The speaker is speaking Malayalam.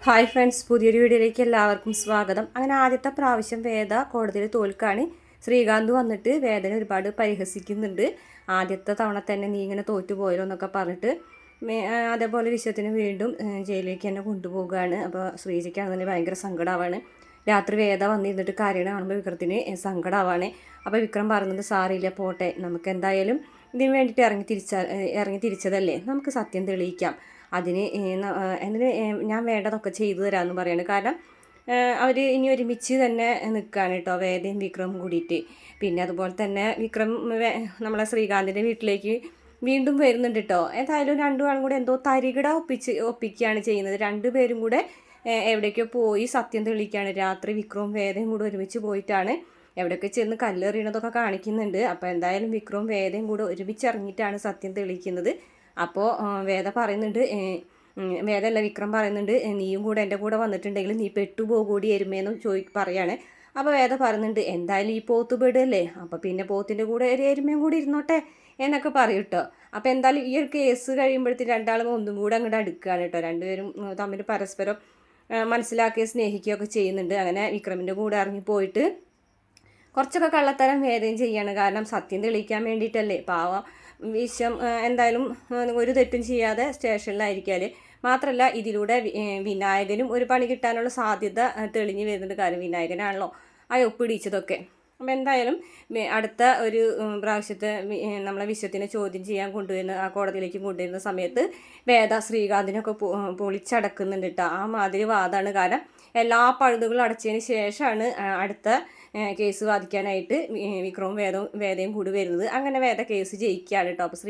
ഹായ് ഫ്രണ്ട്സ്, പുതിയൊരു വീഡിയോയിലേക്ക് എല്ലാവർക്കും സ്വാഗതം. അങ്ങനെ ആദ്യത്തെ പ്രാവശ്യം വേദ കോടതിയിൽ തോൽക്കാണ്. ശ്രീകാന്ത് വന്നിട്ട് വേദന ഒരുപാട് പരിഹസിക്കുന്നുണ്ട്. ആദ്യത്തെ തവണ തന്നെ നീ ഇങ്ങനെ തോറ്റുപോയല്ലോ എന്നൊക്കെ പറഞ്ഞിട്ട് അതേപോലെ വിശ്വത്തിന് വീണ്ടും ജയിലിലേക്ക് തന്നെ കൊണ്ടുപോവുകയാണ്. അപ്പോൾ ശ്രീജയ്ക്കാണെന്നുണ്ടെങ്കിൽ ഭയങ്കര സങ്കടമാവാണ്. രാത്രി വേദ വന്നിരുന്നിട്ട് കാര്യങ്ങൾ കാണുമ്പോൾ വിക്രത്തിന് സങ്കടമാവാണ്. അപ്പോൾ വിക്രം പറയുന്നത് സാറില്ല പോട്ടെ, നമുക്ക് എന്തായാലും ഇതിന് വേണ്ടിയിട്ട് ഇറങ്ങി തിരിച്ചതല്ലേ, നമുക്ക് സത്യം തെളിയിക്കാം. അതിന് ഞാൻ വേണ്ടതൊക്കെ ചെയ്തു തരാമെന്ന് പറയാണ്. കാരണം അവർ ഇനി ഒരുമിച്ച് തന്നെ നിൽക്കുകയാണ് കേട്ടോ, വേദയും വിക്രമും കൂടിയിട്ട്. പിന്നെ അതുപോലെ തന്നെ വിക്രം നമ്മളെ ശ്രീകാന്തിൻ്റെ വീട്ടിലേക്ക് വീണ്ടും വരുന്നുണ്ട് കേട്ടോ. ഏതായാലും രണ്ടുപേരും കൂടെ എന്തോ തരികിട ഒപ്പിക്കുകയാണ് ചെയ്യുന്നത്. രണ്ടുപേരും കൂടെ എവിടേക്കോ പോയി സത്യം തെളിയിക്കുകയാണ്. രാത്രി വിക്രവും വേദയും കൂടെ ഒരുമിച്ച് പോയിട്ടാണ് എവിടെയൊക്കെ ചെന്ന് കല്ലെറിയണതൊക്കെ കാണിക്കുന്നുണ്ട്. അപ്പോൾ എന്തായാലും വിക്രവും വേദയും കൂടെ ഒരുമിച്ച് ഇറങ്ങിയിട്ടാണ് സത്യം തെളിയിക്കുന്നത്. അപ്പോൾ വേദ പറയുന്നുണ്ട്, വേദമല്ല വിക്രം പറയുന്നുണ്ട്, നീയും കൂടെ എൻ്റെ കൂടെ വന്നിട്ടുണ്ടെങ്കിൽ നീ പെട്ടുപോകൂടി എരുമേന്നും പറയാണ്. അപ്പോൾ വേദ പറയുന്നുണ്ട്, എന്തായാലും ഈ പോത്ത് പെടുകയല്ലേ, അപ്പോൾ പിന്നെ പോത്തിൻ്റെ കൂടെ ഒരു എരുമയും കൂടി ഇരുന്നോട്ടെ എന്നൊക്കെ പറയും കേട്ടോ. അപ്പോൾ എന്തായാലും ഈ ഒരു കേസ് കഴിയുമ്പോഴത്തേക്ക് രണ്ടാളും ഒന്നും കൂടെ അങ്ങോട്ട് അടുക്കുകയാണ് കേട്ടോ. രണ്ടുപേരും തമ്മിൽ പരസ്പരം മനസ്സിലാക്കി സ്നേഹിക്കുകയൊക്കെ ചെയ്യുന്നുണ്ട്. അങ്ങനെ വിക്രമിൻ്റെ കൂടെ ഇറങ്ങിപ്പോയിട്ട് കുറച്ചൊക്കെ കള്ളത്തരം വേദയും ചെയ്യാണ്. കാരണം സത്യം തെളിയിക്കാൻ വേണ്ടിയിട്ടല്ലേ. പാവം വിശ്വം എന്തായാലും ഒരു തെറ്റും ചെയ്യാതെ സ്റ്റേഷനിലായിരിക്കാൽ. മാത്രമല്ല ഇതിലൂടെ വിനായകനും ഒരു പണി കിട്ടാനുള്ള സാധ്യത തെളിഞ്ഞു വരുന്നുണ്ട്. കാര്യം വിനായകനാണല്ലോ ആ ഒപ്പിടിച്ചതൊക്കെ. അപ്പോൾ എന്തായാലും അടുത്ത ഒരു പ്രാവശ്യത്തെ നമ്മളെ വിശ്വത്തിനെ ചോദ്യം ചെയ്യാൻ കൊണ്ടുവരുന്ന ആ കോടതിയിലേക്ക് കൊണ്ടുവരുന്ന സമയത്ത് വേദ ശ്രീകാന്തിനൊക്കെ പൊളിച്ചടക്കുന്നുണ്ട് കേട്ടോ. ആ മാതിരി വാദമാണ്. കാരണം എല്ലാ പഴുതുകളും അടച്ചതിന് ശേഷമാണ് അടുത്ത കേസ് വാദിക്കാനായിട്ട് വിക്രവും വേദയും കൂടി വരുന്നത്. അങ്ങനെ വേദ കേസ് ജയിക്കുകയാണ് കേട്ടോ. അപ്പോൾ